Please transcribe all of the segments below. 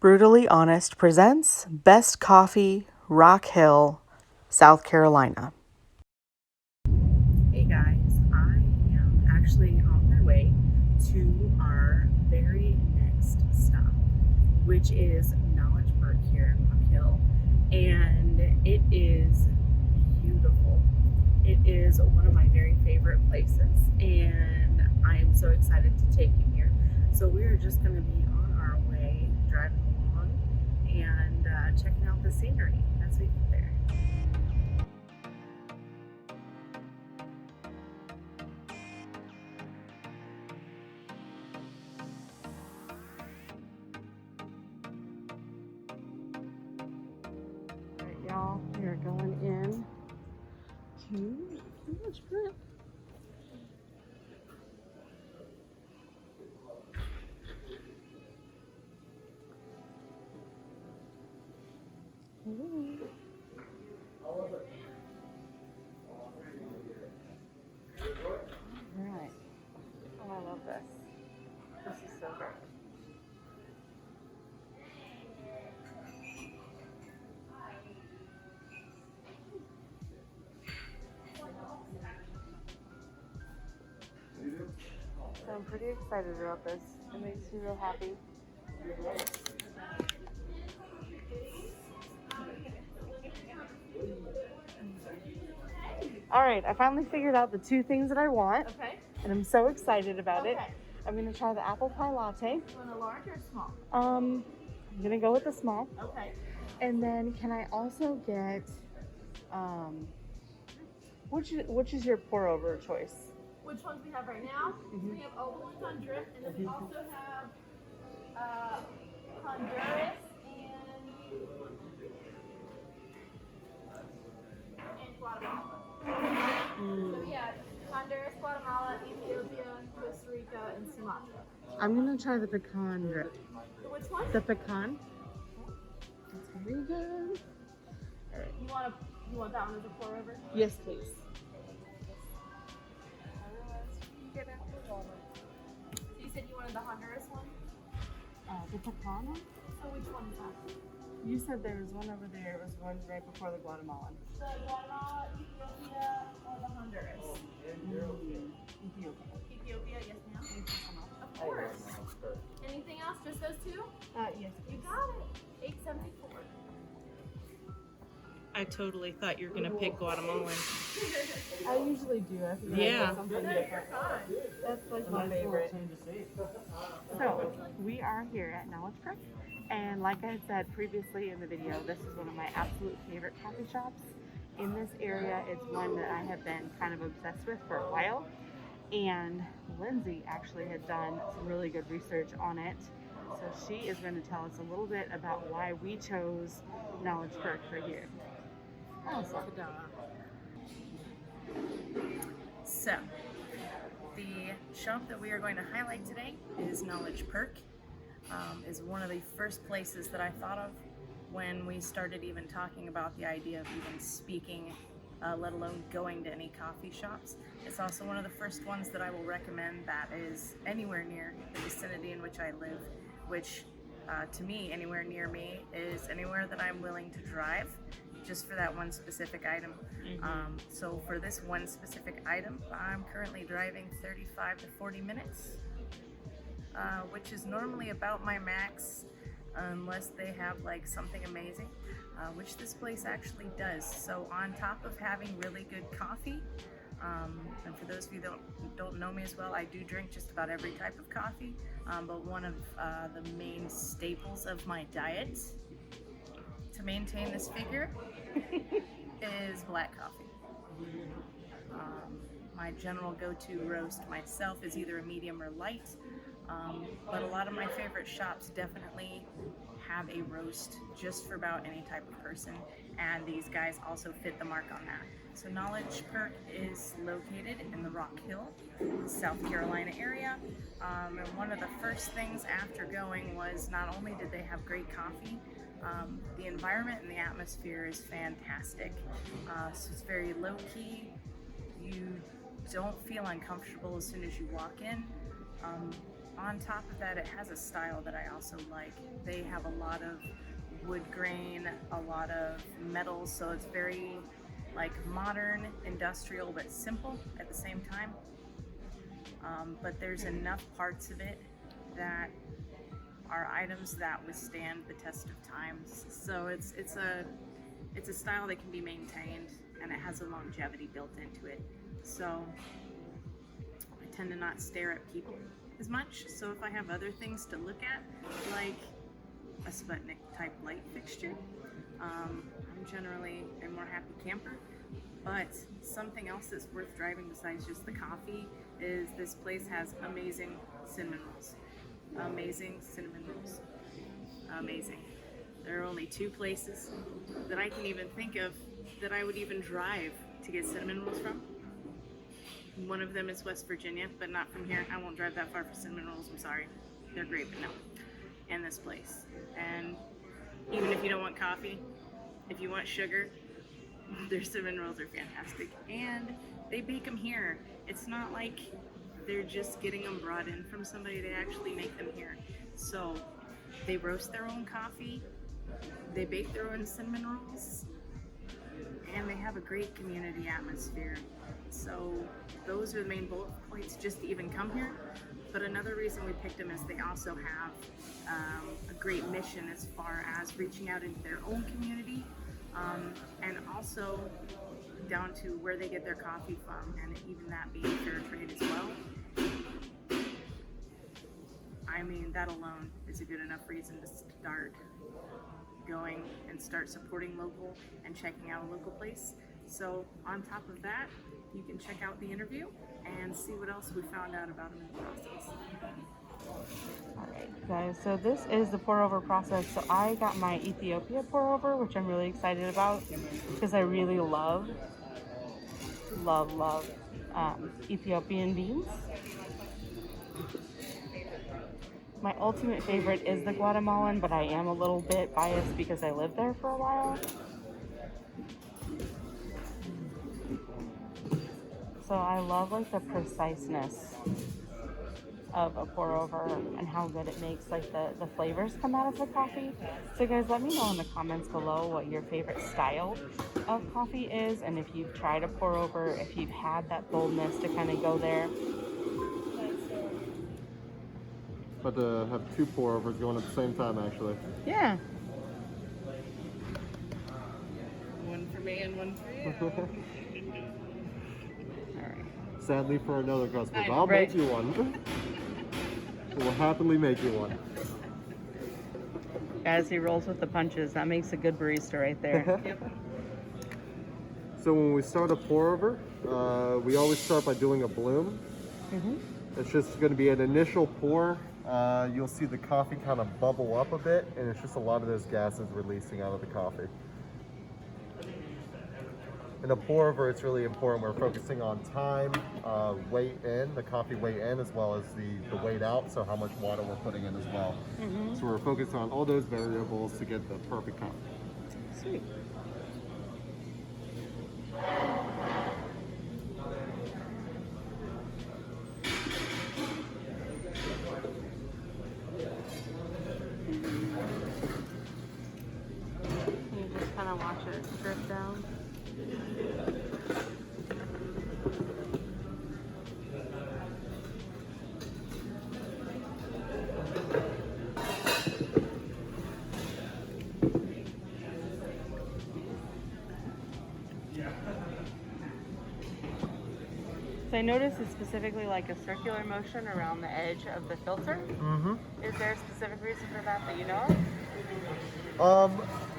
Brutally Honest presents Best Coffee, Rock Hill, South Carolina. Hey guys, I am actually on my way to our very next stop, which is Knowledge Perk here in Rock Hill, and it is beautiful. It is one of my very favorite places, and I am so excited to take you here. So we are just going to be on our way, driving along, and checking out the scenery as we get there. All right, y'all, we are going in to Knowledge Perk. Alright. Oh, I love this. This is so good. So I'm pretty excited about this. It makes me real happy. All right, I finally figured out the two things that I want. Okay. And I'm so excited about it. Okay. I'm gonna try the apple pie latte. You want a large or small? I'm gonna go with the small. Okay. And then can I also get which is your pour over choice? Which ones we have right now? Mhm. We have all the ones on drip, and then we also have Honduras and Guatemala. So we have Honduras, Guatemala, Ethiopia, Costa Rica, and Sumatra. I'm gonna try the pecan drip. So which one? The pecan. That's very good. All right. You want that one as a pour over? Yes, please. So you said you wanted the Honduras one? The pecan one? So which one is that? You said there was one over there. It was one right before the Guatemalan. The Guatemala, Ethiopia, or the Honduras? Ethiopia. Ethiopia, yes ma'am. Thank you so much. Of course. Anything else? Just those two? Yes. You got it. $8.74. I totally thought you were gonna pick Guatemalan. I usually do. I feel Yeah. like something different. That's like my favorite. So we are here at Knowledge Perk, and like I had said previously in the video, this is one of my absolute favorite coffee shops in this area. It's one that I have been kind of obsessed with for a while, and Lindsay actually had done some really good research on it. So she is going to tell us a little bit about why we chose Knowledge Perk for here. So, the shop that we are going to highlight today is Knowledge Perk. Is one of the first places that I thought of when we started even talking about the idea of even speaking, let alone going to any coffee shops. It's also one of the first ones that I will recommend that is anywhere near the vicinity in which I live, which to me, anywhere near me is anywhere that I'm willing to drive just for that one specific item. So for this one specific item, I'm currently driving 35 to 40 minutes, which is normally about my max unless they have like something amazing, which this place actually does. So on top of having really good coffee, and for those of you that don't know me as well, I do drink just about every type of coffee, but one of the main staples of my diet to maintain this figure is black coffee. My general go-to roast myself is either a medium or light, but a lot of my favorite shops definitely have a roast just for about any type of person, and these guys also fit the mark on that. So Knowledge Perk is located in the Rock Hill, South Carolina area, and one of the first things after going was not only did they have great coffee, the environment and the atmosphere is fantastic. So it's very low-key. You don't feel uncomfortable as soon as you walk in. on top of that, it has a style that I also like. They have a lot of wood grain, a lot of metals, so it's very like modern, industrial, but simple at the same time. But there's enough parts of it that are items that withstand the test of times. So it's a style that can be maintained, and it has a longevity built into it. So I tend to not stare at people as much. So if I have other things to look at, like a Sputnik type light fixture, I'm generally a more happy camper. But something else that's worth driving besides just the coffee is this place has amazing cinnamon rolls. Amazing cinnamon rolls. Amazing. There are only 2 places that I can even think of that I would even drive to get cinnamon rolls from. One of them is West Virginia, but not from here. I won't drive that far for cinnamon rolls, I'm sorry. They're great, but no. And this place. And even if you don't want coffee, if you want sugar, their cinnamon rolls are fantastic. And they bake them here. It's not like they're just getting them brought in from somebody, they actually make them here. So they roast their own coffee, they bake their own cinnamon rolls, and they have a great community atmosphere. So those are the main bullet points just to even come here. But another reason we picked them is they also have a great mission as far as reaching out into their own community, and also down to where they get their coffee from, and even that being fair trade as well. I mean, that alone is a good enough reason to start going and start supporting local and checking out a local place. So on top of that, you can check out the interview and see what else we found out about them in the process. Alright guys, so this is the pour over process. So I got my Ethiopia pour over, which I'm really excited about because I really love Ethiopian beans. My ultimate favorite is the Guatemalan, but I am a little bit biased because I lived there for a while. So I love like the preciseness of a pour over and how good it makes like the flavors come out of the coffee. So guys, let me know in the comments below what your favorite style of coffee is, and if you've tried a pour over, if you've had that boldness to kind of go there. But to have 2 pour overs going at the same time, actually. Yeah. One for me and one for you. Sadly for another customer, but I'll Right. make you one. We'll happily make you one. Guys, he rolls with the punches. That makes a good barista right there. Yep. So when we start a pour over, we always start by doing a bloom. It's just going to be an initial pour. You'll see the coffee kind of bubble up a bit, and it's just a lot of those gases releasing out of the coffee. In a pour over, it's really important. We're focusing on time, weight in, the coffee weight in, as well as the weight out, so how much water we're putting in as well. So we're focused on all those variables to get the perfect coffee. Sweet. You just kind of watch it drip down. So I noticed it's specifically like a circular motion around the edge of the filter. Is there a specific reason for that you know of?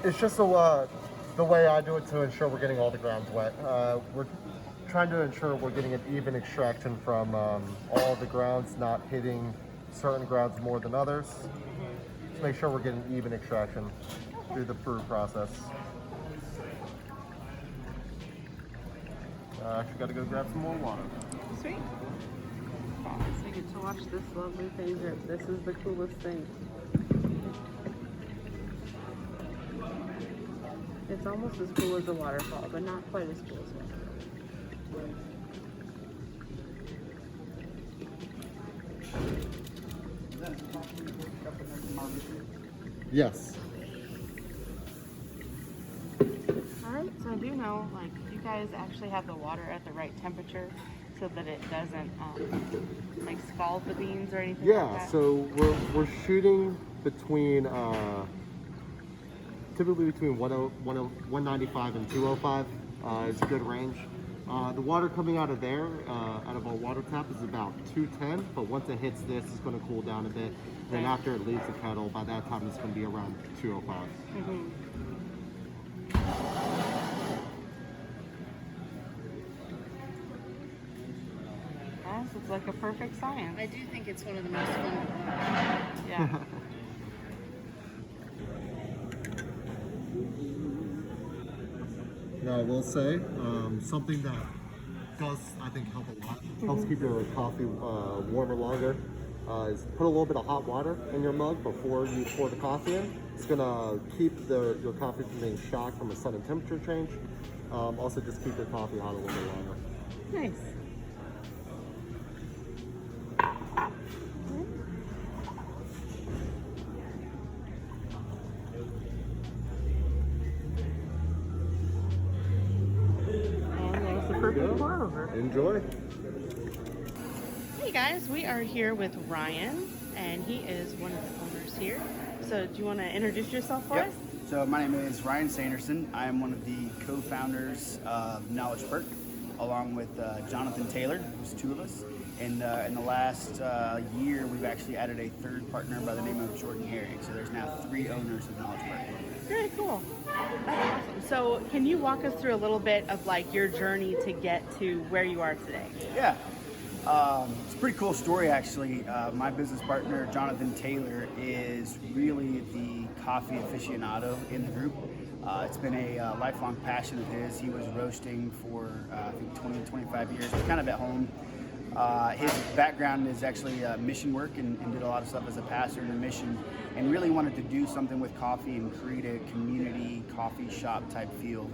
It's just the way I do it to ensure we're getting all the grounds wet. We're trying to ensure we're getting an even extraction from all the grounds, not hitting certain grounds more than others. To make sure we're getting even extraction through the brew process. I actually got to go grab some more water. Sweet. So you get to watch this lovely thing drip. This is the coolest thing. It's almost as cool as a waterfall, but not quite as cool as one. up and make a margarita. Yes. Alright, so I do know, like, you guys actually have the water at the right temperature so that it doesn't, like, scald the beans or anything like Yeah, that? so we're shooting between, typically between 195 and 205 is a good range. The water coming out of there, out of our water tap, is about 210, but once it hits this, it's going to cool down a bit. Then after it leaves the kettle, by that time it's going to be around 205. Mm-hmm. Yes, it's like a perfect science. I do think it's one of the most fun. Yeah. Now I will say, something that does, I think, help a lot, helps keep your coffee warmer longer, is put a little bit of hot water in your mug before you pour the coffee in. It's gonna keep your coffee from being shocked from a sudden temperature change. Also just keep your coffee hot a little bit longer. Nice. And there's the perfect pour over. Enjoy. Hey guys, we are here with Ryan, and he is one of the owners here. So do you want to introduce yourself for us? So my name is Ryan Sanderson. I am one of the co-founders of Knowledge Perk, along with Jonathan Taylor. There's two of us. And in the last year, we've actually added a third partner by the name of Jordan Herring. So there's now 3 owners of Knowledge Perk. Very cool. That's awesome. So can you walk us through a little bit of like your journey to get to where you are today? Yeah. It's a pretty cool story, actually. My business partner, Jonathan Taylor, is really the coffee aficionado in the group. It's been a lifelong passion of his. He was roasting for, I think, 20, 25 years, kind of at home. His background is actually mission work and did a lot of stuff as a pastor in a mission, and really wanted to do something with coffee and create a community coffee shop type feel.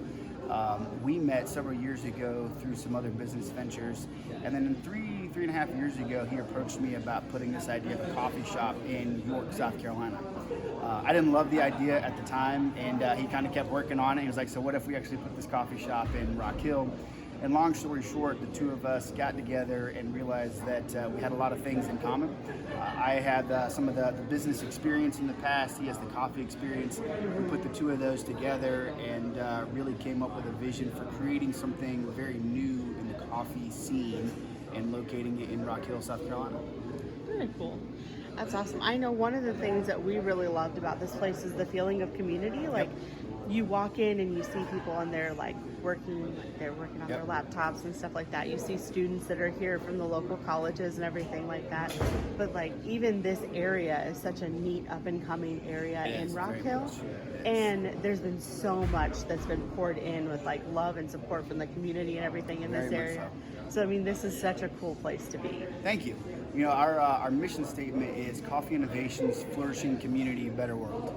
We met several years ago through some other business ventures, and then 3.5 years ago, he approached me about putting this idea of a coffee shop in York, South Carolina. I didn't love the idea at the time, and he kind of kept working on it. He was like, so what if we actually put this coffee shop in Rock Hill? And long story short, the two of us got together and realized that we had a lot of things in common. I had some of the business experience in the past. He has the coffee experience. We put the two of those together and really came up with a vision for creating something very new in the coffee scene and locating it in Rock Hill, South Carolina. Very cool. That's awesome. I know one of the things that we really loved about this place is the feeling of community. Like, you walk in and you see people and they're like working on their laptops and stuff like that. You see students that are here from the local colleges and everything like that. But like, even this area is such a neat up and coming area in Rock Hill. And there's been so much that's been poured in with like love and support from the community and everything in this area. So I mean, this is such a cool place to be. Thank you. You know, our mission statement is coffee innovations, flourishing community, better world.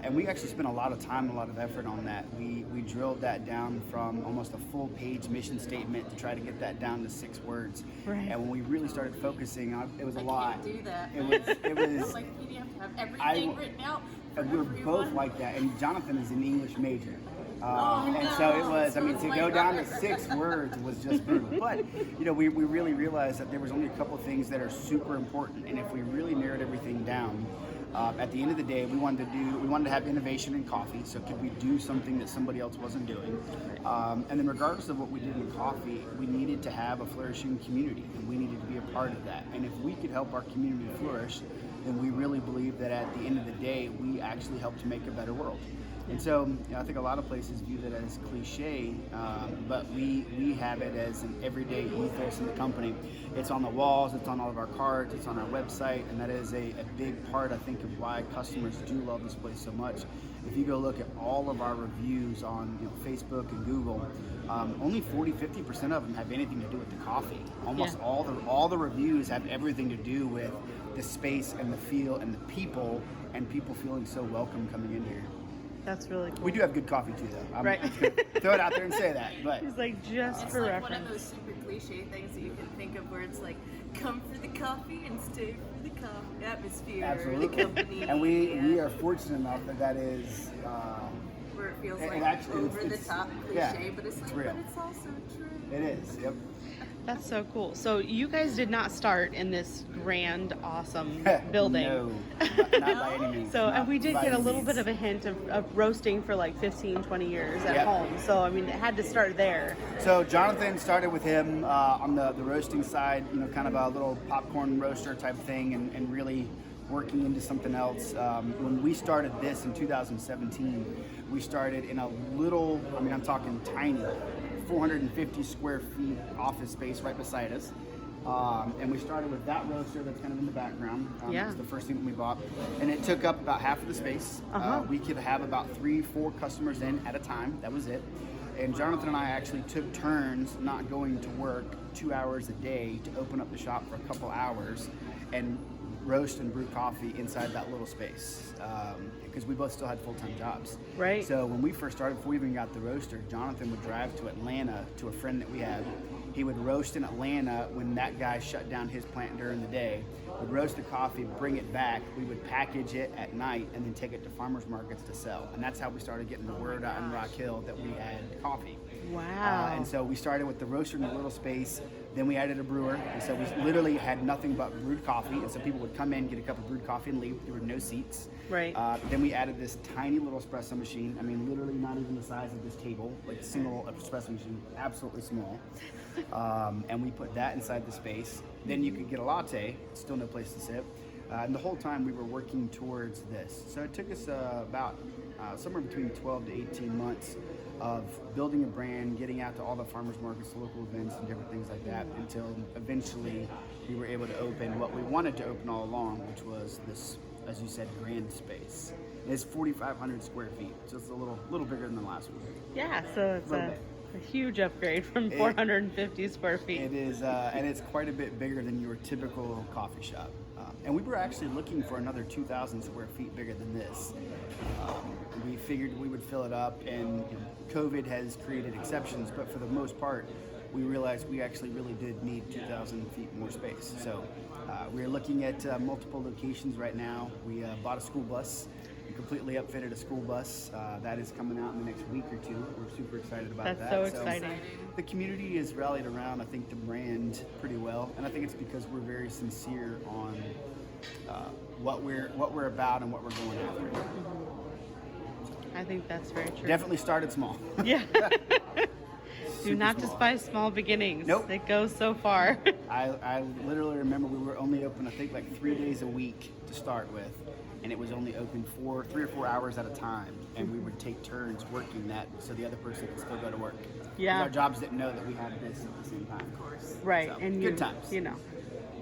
And we actually spent a lot of time, a lot of effort on that. We drilled that down from almost a full page mission statement to try to get that down to 6 words. Right. And when we really started focusing on it, was a lot. Can't do that. It was like you have to have everything written out. And we were both like that. And Jonathan is an English major. Oh, and no. so it was, I So mean, it's to like go down to that. 6 words was just brutal. But, you know, we really realized that there was only a couple of things that are super important. And if we really narrowed everything down, at the end of the day, we wanted to have innovation in coffee. So could we do something that somebody else wasn't doing? And then regardless of what we did in coffee, we needed to have a flourishing community, and we needed to be a part of that. And if we could help our community flourish, then we really believe that at the end of the day, we actually help to make a better world. And so, you know, I think a lot of places view that as cliche, but we have it as an everyday ethos in the company. It's on the walls, it's on all of our cards, it's on our website, and that is a big part, I think, of why customers do love this place so much. If you go look at all of our reviews on Facebook and Google, only 40-50% of them have anything to do with the coffee. Almost all the reviews have everything to do with the space and the feel and the people, and people feeling so welcome coming in here. That's really cool. We do have good coffee too, though. I'm Right. just gonna throw it out there and say that. But He's like, just It's for like reference. one of those super cliche things that you can think of where it's like, come for the coffee and stay for the coffee atmosphere, absolutely, the company. and we are fortunate enough that is. Where it feels It like actually- over the top cliche, yeah, but it's like, real. but it's also true. It is. Yep. That's so cool. So you guys did not start in this grand, awesome building. No, not by any means. So, and Not we did by get a any little means. bit of a hint of roasting for like 15, 20 years at Yep. home. So, I mean, it had to start there. So Jonathan started with him on the roasting side, kind of a little popcorn roaster type thing, and really working into something else. When we started this in 2017, we started in a little, I'm talking tiny, 450 square feet office space right beside us. And we started with that roaster that's kind of in the background. Yeah. It was the first thing that we bought. And it took up about half of the space. Uh-huh. We could have about 3-4 customers in at a time. That was it. And Jonathan and I actually took turns not going to work 2 hours a day to open up the shop for a couple hours and roast and brew coffee inside that little space, because we both still had full-time jobs. Right. So when we first started, before we even got the roaster, Jonathan would drive to Atlanta to a friend that we had. He would roast in Atlanta when that guy shut down his plant during the day. Would roast the coffee, bring it back. We would package it at night and then take it to farmers markets to sell. And that's how we started getting the word out in Rock Hill that we had coffee. Wow. And so we started with the roaster in a little space. Then we added a brewer. And so we literally had nothing but brewed coffee. And so people would come in, get a cup of brewed coffee, and leave. There were no seats. Right. Then we added this tiny little espresso machine. Literally not even the size of this table, like a single espresso machine, absolutely small. And we put that inside the space. Then you could get a latte, still no place to sit. And the whole time we were working towards this. So it took us about somewhere between 12 to 18 months of building a brand, getting out to all the farmers markets, to local events and different things like that, until eventually we were able to open what we wanted to open all along, which was this, as you said, grand space. It's 4,500 square feet, so it's a little bigger than the last one. Yeah, so it's Little a bit. huge upgrade from 450 square feet. It is, and it's quite a bit bigger than your typical coffee shop. And we were actually looking for another 2,000 square feet bigger than this. We figured we would fill it up, and COVID has created exceptions, but for the most part, we realized we actually really did need 2,000 feet more space. So we're looking at multiple locations right now. We bought a school bus. We completely upfitted a school bus. That is coming out in the next week or two. We're super excited about that. That's so exciting. The community has rallied around, I think, the brand pretty well, and I think it's because we're very sincere on what we're about and what we're going after. I think that's very true. Definitely started small. Yeah. Do Super not small. despise small beginnings. Nope. It goes so far. I literally remember we were only open, I think, like 3 days a week to start with, and it was only open 3 or 4 hours at a time, and we would take turns working that so the other person could still go to work. Yeah. Our jobs didn't know that we had this at the same time. Of course. Right. So, And good times. You know.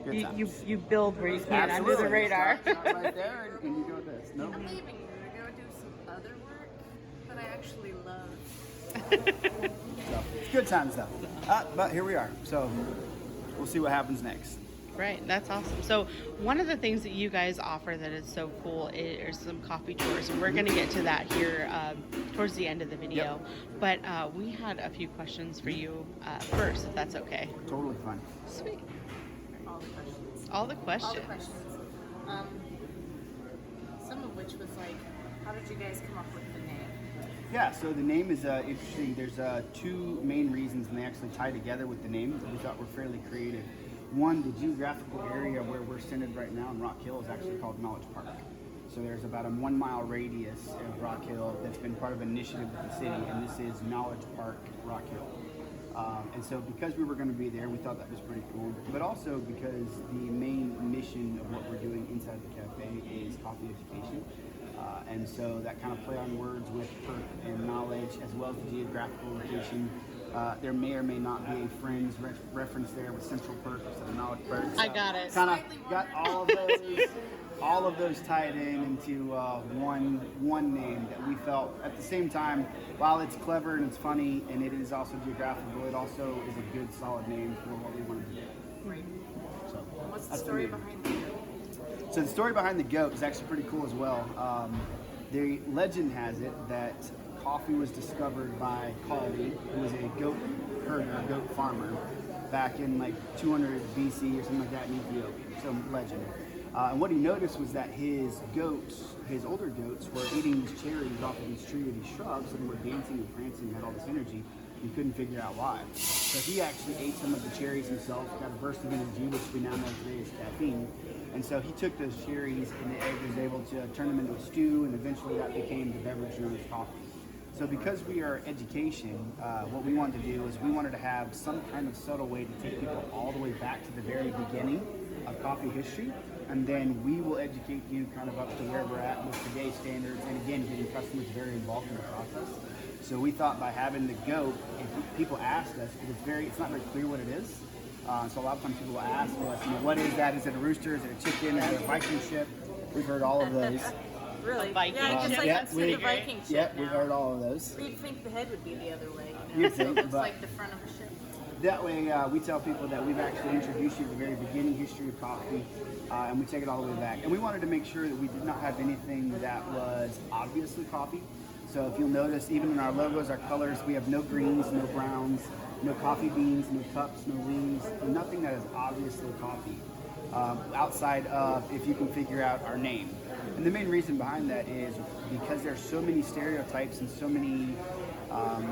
Good times. You build where you can under the radar. Stop right there, and you go with this. Nope. I'm leaving you to go do some other work that I actually love. So, it's good times though. But here we are. So we'll see what happens next. Right, that's awesome. So one of the things that you guys offer that is so cool is some coffee tours, and we're going to get to that here towards the end of the video. Yep. But we had a few questions for you first, if that's okay. Totally fine. Sweet. All the questions. All the questions. All the questions. Some of which was like, how did you guys come up with the name? Yeah, so the name is interesting. There's 2 main reasons, and they actually tie together with the name that we thought were fairly creative. One, the geographical area where we're centered right now in Rock Hill is actually called Knowledge Park. So there's about a 1 mile radius of Rock Hill that's been part of an initiative with the city, and this is Knowledge Park, Rock Hill. And so because we were going to be there, we thought that was pretty cool, but also because the main mission of what we're doing inside the cafe is coffee education. And so that kind of play on words with Perk and knowledge, as well as the geographical location. There may or may not be a Friends reference there with Central Perk instead of Knowledge Perk. So I got it. Kind of got all of those tied in into one name that we felt at the same time, while it's clever and it's funny and it is also geographical, it also is a good solid name for what we want to do. Right. So What's the that's story name. behind it? So the story behind the goat is actually pretty cool as well. The legend has it that coffee was discovered by Kali, who was a goat herder, a goat farmer, back in like 200 BC or something like that in Ethiopia, some legend. And what he noticed was that his goats, his older goats, were eating these cherries off of these trees, these shrubs, and were dancing and prancing and had all this energy. He couldn't figure out why. So he actually ate some of the cherries himself, got a burst of energy, which we now know today is caffeine. And so he took those cherries and was able to turn them into a stew, and eventually that became the beverage known as coffee. So because we are education, what we wanted to do is we wanted to have some kind of subtle way to take people all the way back to the very beginning of coffee history, and then we will educate you kind of up to where we're at with today's standards, and again, getting customers very involved in the process. So we thought by having the goat, if people asked us, it's not very clear what it is. So a lot of times people will ask us, what is that? Is it a rooster? Is it a chicken? Is it a Viking ship? We've heard all of those. Really? Viking Yeah, I guess I can see the Viking ship Yep, now. we've heard all of those. You'd think the head would be the other way, You'd so think, it looks but- like the front of a ship. That way, we tell people that we've actually introduced you to the very beginning history of coffee, and we take it all the way back. And we wanted to make sure that we did not have anything that was obviously coffee. So if you'll notice, even in our logos, our colors, we have no greens, no browns, no coffee beans, no cups, no wings, nothing that is obviously coffee. Outside of, if you can figure out our name. And the main reason behind that is because there's so many stereotypes and so many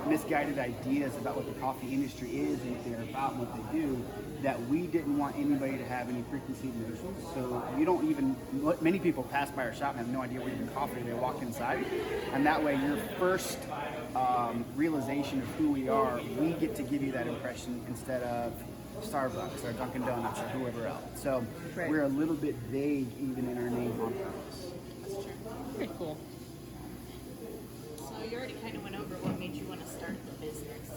misguided ideas about what the coffee industry is and what they're about and what they do, that we didn't want anybody to have any preconceived notions. So you don't even, many people pass by our shop and have no idea we're even coffee. They walk inside, and that way your first realization of who we are, we get to give you that impression instead of Starbucks or Dunkin' Donuts or whoever else. So we're a little bit vague even in our name on purpose. That's true. Pretty cool. So you already kind of went over what made you want to start the business.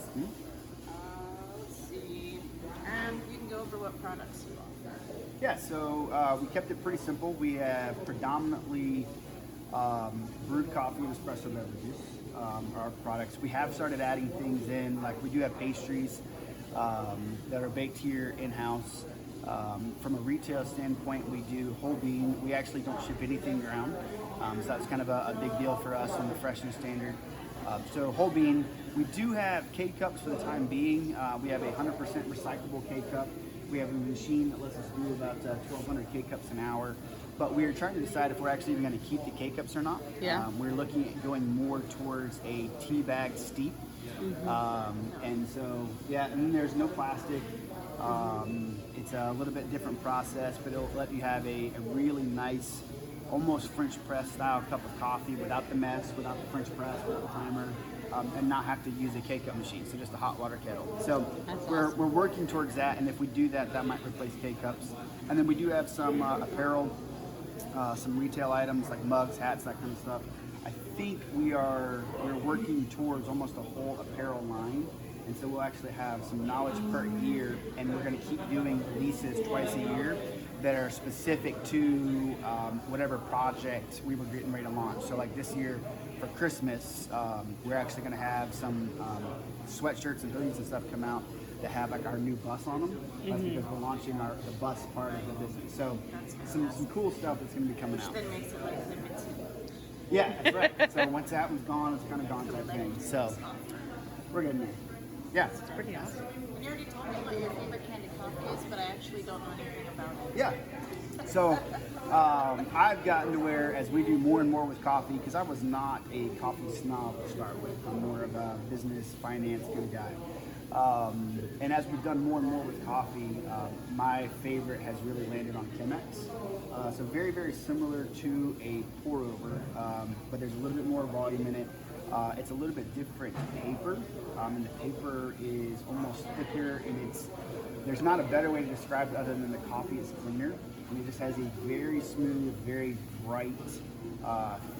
Let's see. You can go over what products you offer. Yeah, so we kept it pretty simple. We have predominantly brewed coffee and espresso beverages, our products. We have started adding things in, like we do have pastries that are baked here in-house. From a retail standpoint, we do whole bean. We actually don't ship anything ground, so that's kind of a big deal for us from the freshness standard. So whole bean. We do have K-Cups for the time being. We have a 100% recyclable K-Cup. We have a machine that lets us do about 1,200 K-Cups an hour. But we're trying to decide if we're actually even going to keep the K-Cups or not. Yeah. We're looking at going more towards a tea bag steep. And so, yeah, and then there's no plastic. It's a little bit different process, but it'll let you have a really nice, almost French press style cup of coffee without the mess, without the French press, without the timer, and not have to use a K-Cup machine, so just a hot water kettle. So we're working towards that, and if we do that, that might replace K-Cups. And then we do have some apparel, some retail items like mugs, hats, that kind of stuff. I think we're working towards almost a whole apparel line, and so we'll actually have some knowledge per year, and we're going to keep doing releases twice a year that are specific to whatever project we were getting ready to launch. So like this year for Christmas, we're actually going to have some sweatshirts and hoodies and stuff come out that have like our new bus on them. That's because we're launching the bus part of the business. So some cool stuff that's going to be coming out. That makes it like limited. Yeah, that's right. So once that one's gone, it's kind of gone type thing. So we're getting there. Yeah. It's pretty awesome. And you already told me what your favorite kind of coffee is, but I actually don't know anything about it. Yeah. So I've gotten to where, as we do more and more with coffee, because I was not a coffee snob to start with. I'm more of a business, finance kind of guy. And as we've done more and more with coffee, my favorite has really landed on Chemex. So very, very similar to a pour over, but there's a little bit more volume in it. It's a little bit different paper, and the paper is almost thicker, and there's not a better way to describe it other than the coffee is cleaner, and it just has a very smooth, very bright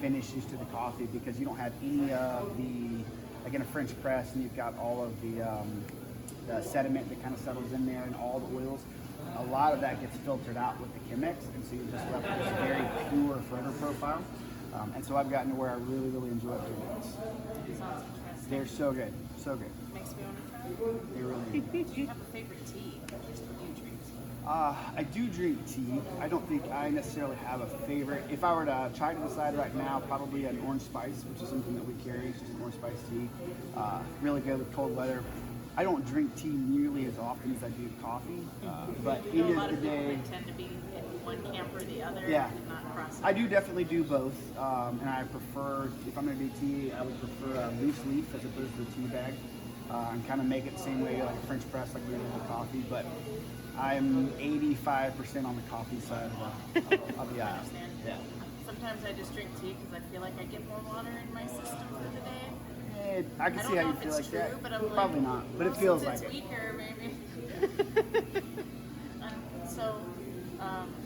finishes to the coffee, because you don't have any of the, like in a French press, and you've got all of the sediment that kind of settles in there and all the oils. A lot of that gets filtered out with the Chemex, and so you're just left with this very pure flavor profile. And so I've gotten to where I really, really enjoy doing this. Sounds interesting. They're so good, so good. Makes me want to try it. They really Do you have a favorite tea? Just what do you drink? I do drink tea. I don't think I necessarily have a favorite. If I were to try to decide right now, probably an orange spice, which is something that we carry. It's just an orange spice tea. Really good with cold weather. I don't drink tea nearly as often as I do coffee, but You know, a end lot of of the people day, that tend to be in one camp or the other Yeah. and not cross. I do definitely do both, and I prefer, if I'm going to do tea, I would prefer a loose leaf as opposed to a tea bag, and kind of make it the same way like a French press like we do with coffee, but I'm 85% on the coffee side of the aisle. Understand. Yeah. Sometimes I just drink tea because I feel like I get more water in my system for the day. I can I see don't how know you if feel it's like true, that. but I'm Probably like, not, but it well, feels since like it's it. weaker, maybe. So,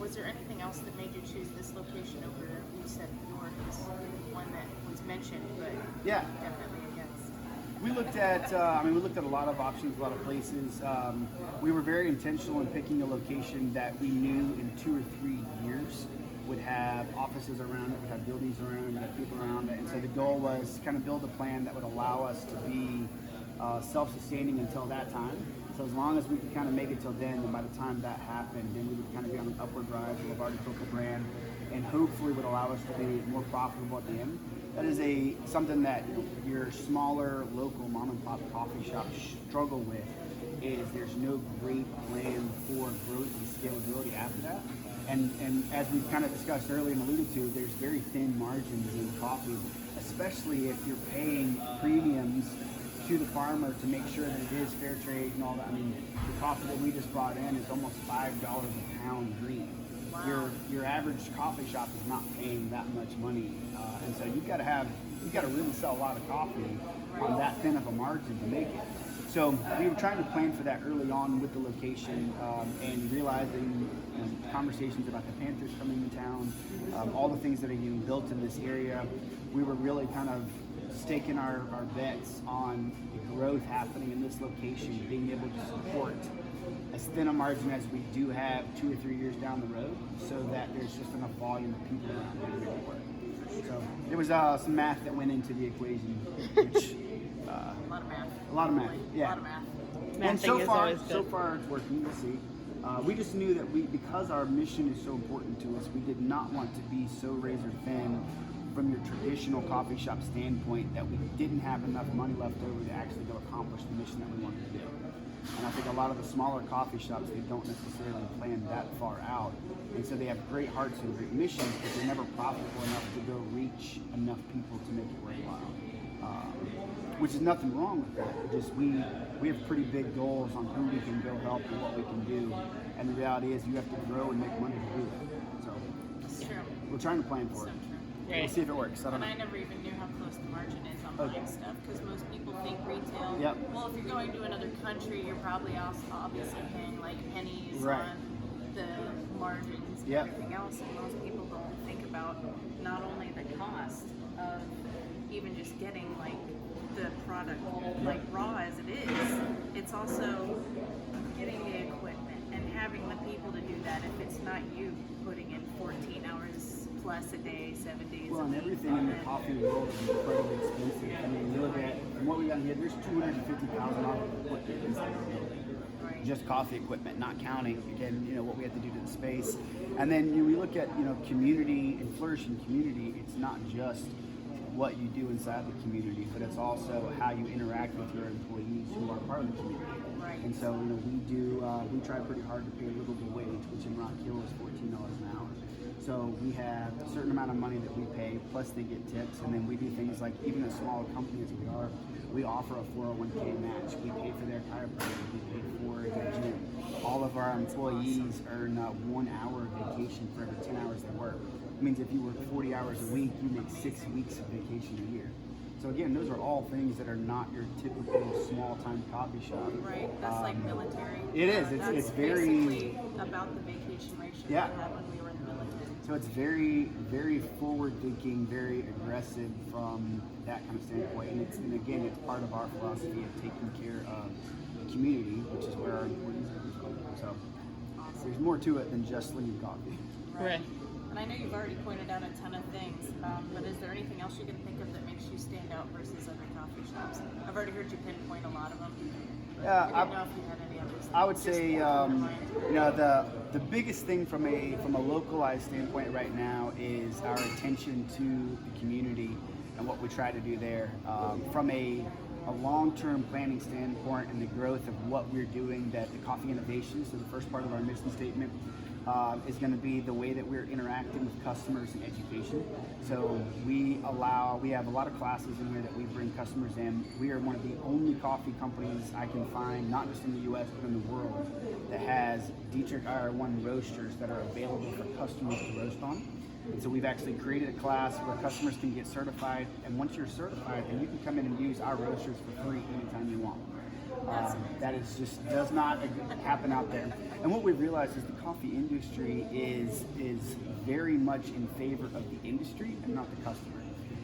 was there anything else that made you choose this location over? You said York is one that was mentioned, but Yeah. definitely against. We looked at, we looked at a lot of options, a lot of places. We were very intentional in picking a location that we knew in 2 or 3 years would have offices around it, would have buildings around it, would have people around it. And so the goal was to kind of build a plan that would allow us to be self-sustaining until that time. So as long as we could kind of make it till then, and by the time that happened, then we would kind of be on an upward rise. We'll have already built the brand, and hopefully would allow us to be more profitable at the end. That is something that your smaller local mom and pop coffee shops struggle with. Is there's no great plan for growth and scalability after that. And as we've kind of discussed earlier and alluded to, there's very thin margins in coffee, especially if you're paying premiums to the farmer to make sure that it is fair trade and all that. I mean, the coffee that we just brought in is almost $5 a pound green. Wow. Your average coffee shop is not paying that much money, and so you've got to really sell a lot of coffee on that thin of a margin to make it. So we were trying to plan for that early on with the location, and realizing conversations about the Panthers coming to town, all the things that are getting built in this area. We were really kind of staking our bets on the growth happening in this location, being able to support as thin a margin as we do have 2 or 3 years down the road, so that there's just enough volume of people around here to make it work. So there was some math that went into the equation, which A lot of math. a lot of math, yeah. A lot of math. And Mathing so is far, always good. it's working. We'll see. We just knew that because our mission is so important to us, we did not want to be so razor thin from your traditional coffee shop standpoint that we didn't have enough money left over to actually go accomplish the mission that we wanted to do. And I think a lot of the smaller coffee shops, they don't necessarily plan that far out. And so they have great hearts and great missions, but they're never profitable enough to go reach enough people to make it worthwhile. Which is nothing wrong with that. Just we have pretty big goals on who we can go help and what we can do. And the reality is you have to grow and make money to do it. So It's true. we're trying to plan for So it. true. We'll see if it works. I don't And I know. never even knew how close the margin is on Okay. buying stuff because most people think retail. Yep. Well, if you're going to another country, you're probably also obviously paying like pennies Right. on the margins and Yep. everything else, and most people don't think about not only the cost of even just getting like the product like raw as it is, it's also getting the equipment and having the people to do that. If it's not you putting in 14 hours plus a day, 7 days Well, a and week, everything in the then- coffee world is incredibly expensive. I mean, you look at from what we got here, there's $250,000 of equipment inside the building. Right. Just coffee equipment, not counting again, what we have to do to the space. And then we look at community and flourishing community. It's not just what you do inside the community, but it's also how you interact with your employees who are part of the community. Right. And so we try pretty hard to pay a livable wage, which in Rock Hill is $14 an hour. So we have a certain amount of money that we pay, plus they get tips, and then we do things like, even as small a company as we are, we offer a 401k match. We pay for their chiropractor, we pay for their gym. All of our employees earn 1 hour of vacation for every 10 hours they work. It means if you work 40 hours a week, you make 6 weeks of vacation a year. So again, those are all things that are not your typical small-time coffee shop. Right, that's like military. It is. That's It's very- basically about the vacation ratio Yeah. we had when we were in the military. So it's very, very forward-thinking, very aggressive from that kind of standpoint. And again, it's part of our philosophy of taking care of the community, which is where our employees are from. So there's more to it than just slinging coffee. Right. And I know you've already pointed out a ton of things, but is there anything else you can think of that makes you stand out versus other coffee shops? I've already heard you pinpoint a lot of them. Yeah, I didn't know if you had any others. I would say, you know, the biggest thing from a localized standpoint right now is our attention to the community and what we try to do there. From a long-term planning standpoint and the growth of what we're doing, that the coffee innovation, so the first part of our mission statement, is going to be the way that we're interacting with customers and education. So we have a lot of classes in here that we bring customers in. We are one of the only coffee companies I can find, not just in the US, but in the world, that has Dietrich IR1 roasters that are available for customers to roast on. And so we've actually created a class where customers can get certified, and once you're certified, then you can come in and use our roasters for free anytime you want. That is just does not happen out there. And what we've realized is the coffee industry is very much in favor of the industry and not the customer.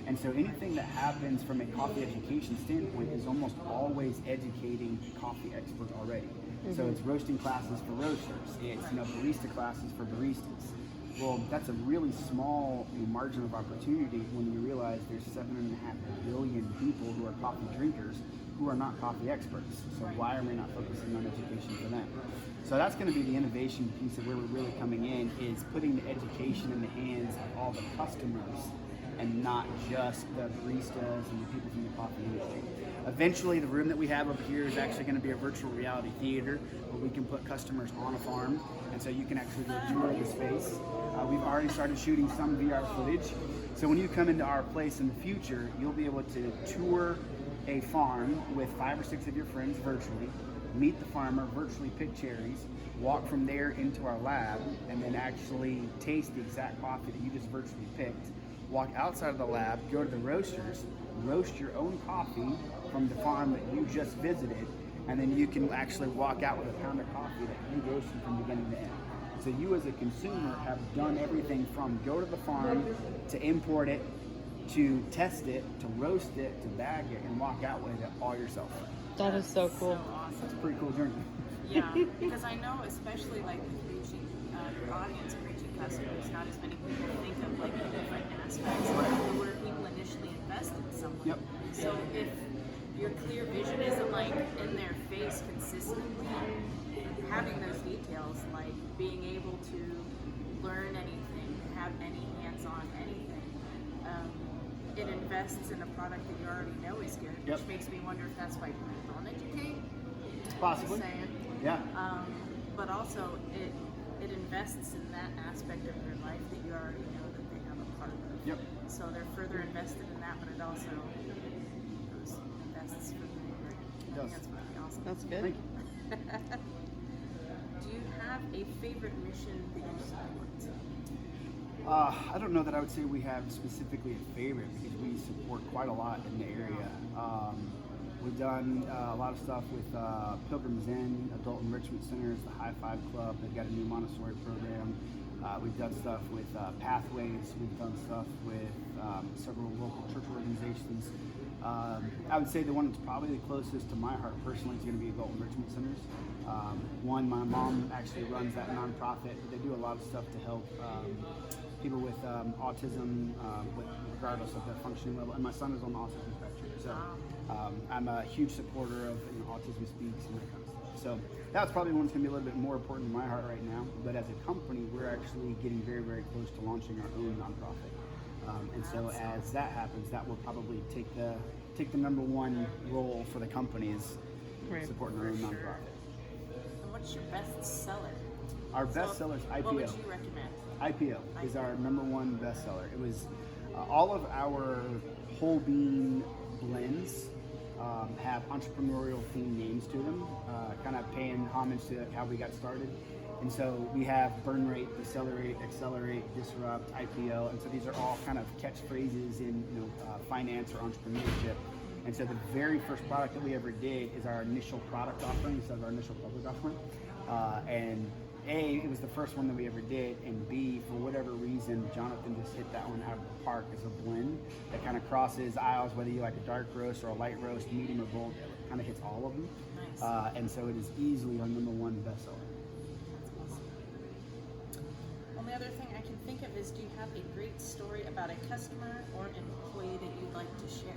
And so anything that happens from a coffee education standpoint is almost always educating the coffee expert already. So it's roasting classes for roasters, it's barista classes for baristas. Well, that's a really small margin of opportunity when you realize there's 7.5 billion people who are coffee drinkers who are not coffee experts. So why are we not focusing on education for them? So that's going to be the innovation piece of where we're really coming in, is putting the education in the hands of all the customers and not just the baristas and the people from the coffee industry. Eventually, the room that we have up here is actually going to be a virtual reality theater where we can put customers on a farm, and so you can actually go tour the space. We've already started shooting some VR footage. So when you come into our place in the future, you'll be able to tour a farm with 5 or 6 of your friends virtually, meet the farmer, virtually pick cherries, walk from there into our lab, and then actually taste the exact coffee that you just virtually picked. Walk outside of the lab, go to the roasters, roast your own coffee from the farm that you just visited, and then you can actually walk out with a pound of coffee that you roasted from beginning to end. So you as a consumer have done everything from go to the farm, to import it, to test it, to roast it, to bag it, and walk out with it all yourself. That is so cool. So awesome. It's a pretty cool journey. Yeah, because I know, especially like with reaching your audience and reaching customers, not as many people think of like the different aspects where people initially invest in someone. Yep. So if your clear vision isn't like in their face consistently, having those details, like being able to learn anything, have any hands-on anything, it invests in a product that you already know is good, Yep. which makes me wonder if that's why people don't educate. Possibly. Just saying. Yeah. But also it invests in that aspect of your life that you already know that they have a part of. Yep. So they're further invested in that, but it also invests for the neighbor. I think that's pretty awesome. That's good. Thank you. Do you have a favorite mission that you support? I don't know that I would say we have specifically a favorite, because we support quite a lot in the area. We've done a lot of stuff with Pilgrim's Inn, Adult Enrichment Centers, the High Five Club. They've got a new Montessori program. We've done stuff with Pathways. We've done stuff with several local church organizations. I would say the one that's probably the closest to my heart personally is going to be Adult Enrichment Centers. One, my mom actually runs that nonprofit. They do a lot of stuff to help people with autism, regardless of their functioning level. And my son is on the autism spectrum, so I'm a huge supporter of Autism Speaks and that kind of stuff. So that's probably one that's going to be a little bit more important to my heart right now. But as a company, we're actually getting very, very close to launching our own nonprofit. And so as that happens, that will probably take the #1 role for the company, is supporting our own nonprofit. And what's your best seller? Our best seller is IPO. What would you recommend? IPO is our #1 bestseller. It was all of our whole bean blends have entrepreneurial themed names to them, kind of paying homage to how we got started. And so we have burn rate, decelerate, accelerate, disrupt, IPO, and so these are all kind of catchphrases in finance or entrepreneurship. And so the very first product that we ever did is our initial product offering instead of our initial public offering. And A, it was the first one that we ever did, and B, for whatever reason, Jonathan just hit that one out of the park as a blend that kind of crosses aisles, whether you like a dark roast or a light roast, medium or bold, it kind of hits all of them. Nice. And so it is easily our #1 bestseller. Only other thing I can think of is, do you have a great story about a customer or employee that you'd like to share?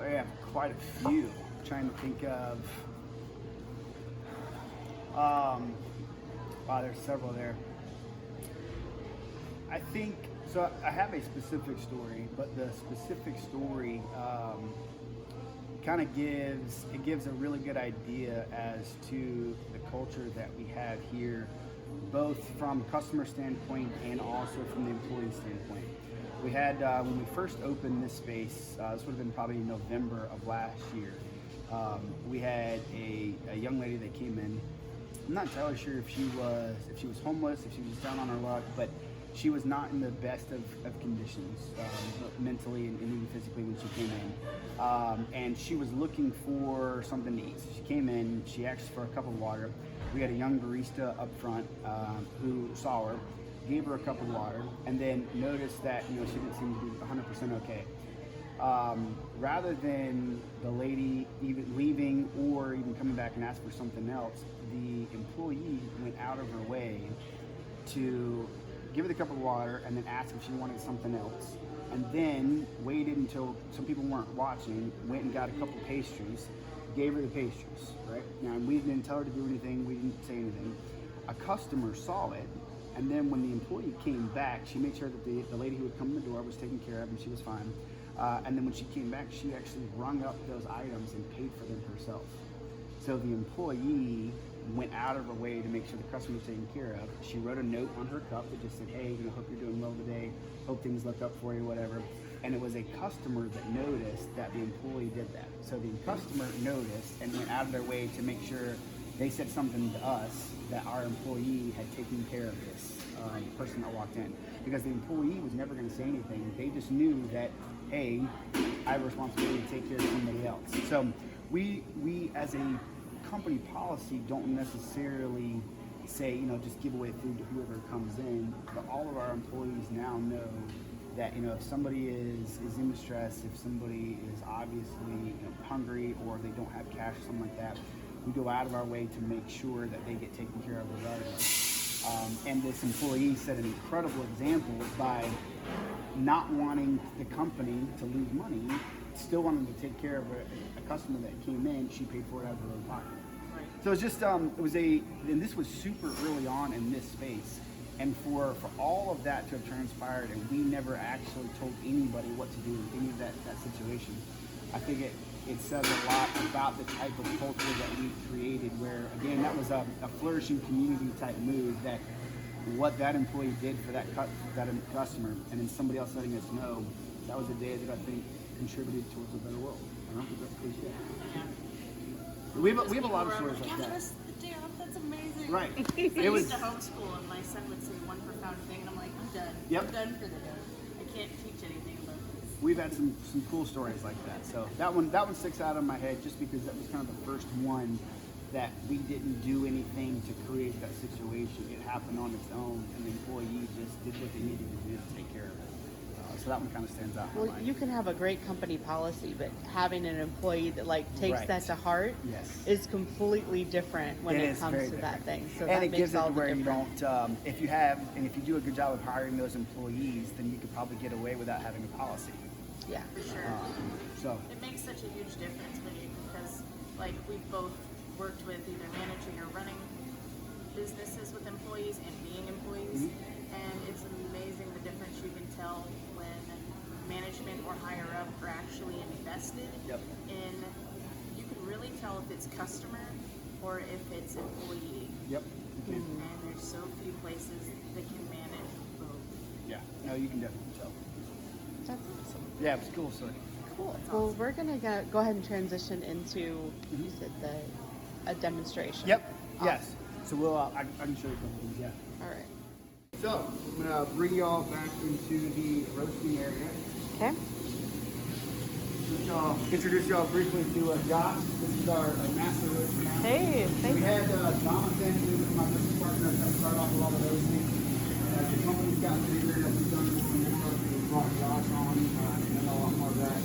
I have quite a few. I'm trying to think of Wow, there's several there. I think so. I have a specific story, but the specific story kind of gives a really good idea as to the culture that we have here, both from a customer standpoint and also from the employee standpoint. We had when we first opened this space, this would have been probably November of last year. We had a young lady that came in. I'm not entirely sure if she was homeless, if she was just down on her luck, but she was not in the best of conditions, mentally and even physically when she came in. And she was looking for something to eat. So she came in, she asked for a cup of water. We had a young barista up front who saw her, gave her a cup of water, and then noticed that she didn't seem to be 100% okay. Rather than the lady even leaving or even coming back and ask for something else, the employee went out of her way to give her the cup of water and then ask if she wanted something else, and then waited until some people weren't watching, went and got a couple pastries, gave her the pastries, right? Now, we didn't tell her to do anything, we didn't say anything. A customer saw it, and then when the employee came back, she made sure that the lady who had come in the door was taken care of and she was fine. And then when she came back, she actually rung up those items and paid for them herself. So the employee went out of her way to make sure the customer was taken care of. She wrote a note on her cup that just said, hey, hope you're doing well today, hope things look up for you, whatever. And it was a customer that noticed that the employee did that. So the customer noticed and went out of their way to make sure they said something to us that our employee had taken care of this person that walked in. Because the employee was never going to say anything. They just knew that, hey, I have a responsibility to take care of somebody else. So we as a company policy don't necessarily say, just give away food to whoever comes in, but all of our employees now know that, if somebody is in distress, if somebody is obviously hungry or they don't have cash or something like that, we go out of our way to make sure that they get taken care of regardless. And this employee set an incredible example by not wanting the company to lose money, still wanting to take care of a customer that came in. She paid for it out of her own pocket. So it's just, and this was super early on in this space. And for all of that to have transpired, and we never actually told anybody what to do in any of that situation, I think it says a lot about the type of culture that we created, where, again, that was a flourishing community type move, that what that employee did for that customer, and then somebody else letting us know, that was a day that I think contributed towards a better world. I don't think that's cliche. Yeah. We have a lot of stories like that. That's amazing. Right. I used to homeschool, and my son would say one profound thing, and I'm like, I'm done. Yep. I'm done for the day. I can't teach anything about this. We've had some cool stories like that. So that one sticks out in my head just because that was kind of the first one that we didn't do anything to create that situation. It happened on its own, and the employee just did what they needed to do to take care of it. So that one kind of stands out. Well, you can have a great company policy, but having an employee that takes Right. that to heart is completely different when it comes to that thing. So and that it makes gives it all to the where you difference. don't, if you do a good job of hiring those employees, then you could probably get away without having a policy. Yeah. For sure. So It makes such a huge difference when because we've both worked with either managing or running businesses with employees and being employees, and it's amazing the difference you can tell when management or higher up are actually invested in. You can really tell if it's customer or if it's employee. Yep. And there's so few places that can manage both. Yeah. No, you can definitely tell. That's awesome. Yeah, it's cool. So Cool. Well, we're going to go ahead and transition into, you said a demonstration. Yep. Awesome. Yes. So we'll I can show you a couple things. Yeah. All right. So I'm gonna bring y'all back into the roasting area. Okay. Introduce y'all briefly to Josh. This is our master roaster now. Hey, thank We you. had Jonathan, who was my business partner, to start off with all the roasting. The company's gotten bigger as we've done more and more. We brought Josh on and a lot more of that.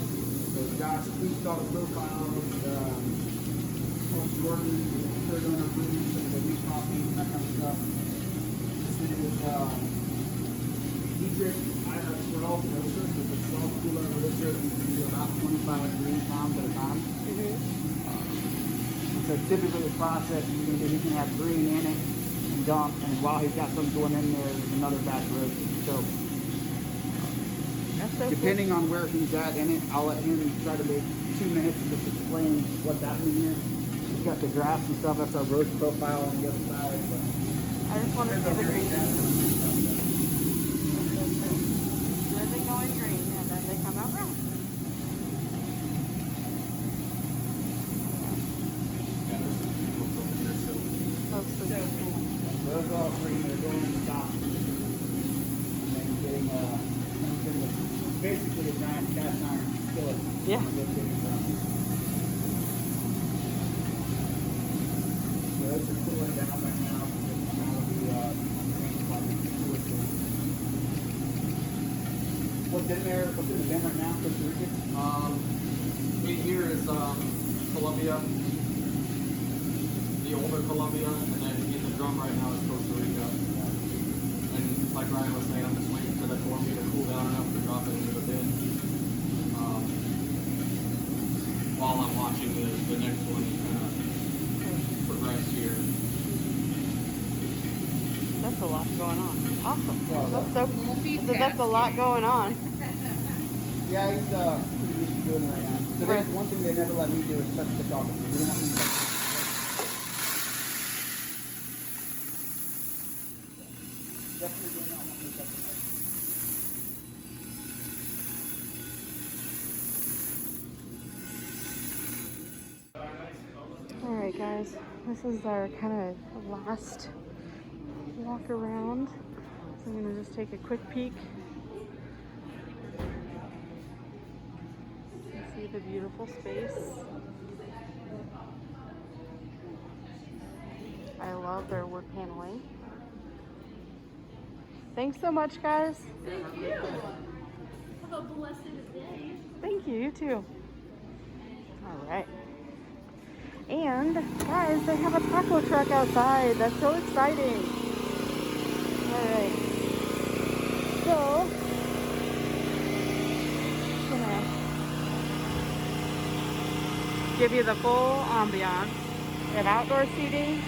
So Josh, please start a profile of Jordan, third owner of the new coffee, that kind of stuff. This is Dietrich. We're all roasters, but it's all cooler roaster. We can do about 25 green pounds at a time. So typically the process he's going to do, he's going to have green in it and dump, and while he's got some going in there, there's another batch roasting. So That's so depending on where he's at in it, I'll let him try to make 2 minutes and just explain what's happening here. He's got the graphs and stuff, that's our roast profile on the other side. But I just want to see the green. Where they go in green and then they come out brown. those are all green, they're going in the top. And then getting basically a giant cast iron skillet. Yeah. So those are cooling down right now. What's in there? What's in the bin right now? Costa Rica? In here is Colombia, the older Colombia, and then in the drum right now is Costa Rica. And like Ryan was saying, I'm just waiting for the Colombia to cool down enough to drop it into the bin. While I'm watching the next one kind of progress here. That's a lot going on. Awesome. That's a lot going on. Yeah, he's pretty used to doing it right now. So there's one thing they never let me do is touch the chocolate. We don't want me to touch it. Definitely do not want me to touch it. Alright guys, this is our kind of last walk around. So I'm going to just take a quick peek. See the beautiful space. I love their wood paneling. Thanks so much, guys. Thank you. Have a blessed day. Thank you, you too. All right. And guys, they have a taco truck outside. That's so exciting. All right. So, gonna give you the full ambiance. We have outdoor seating.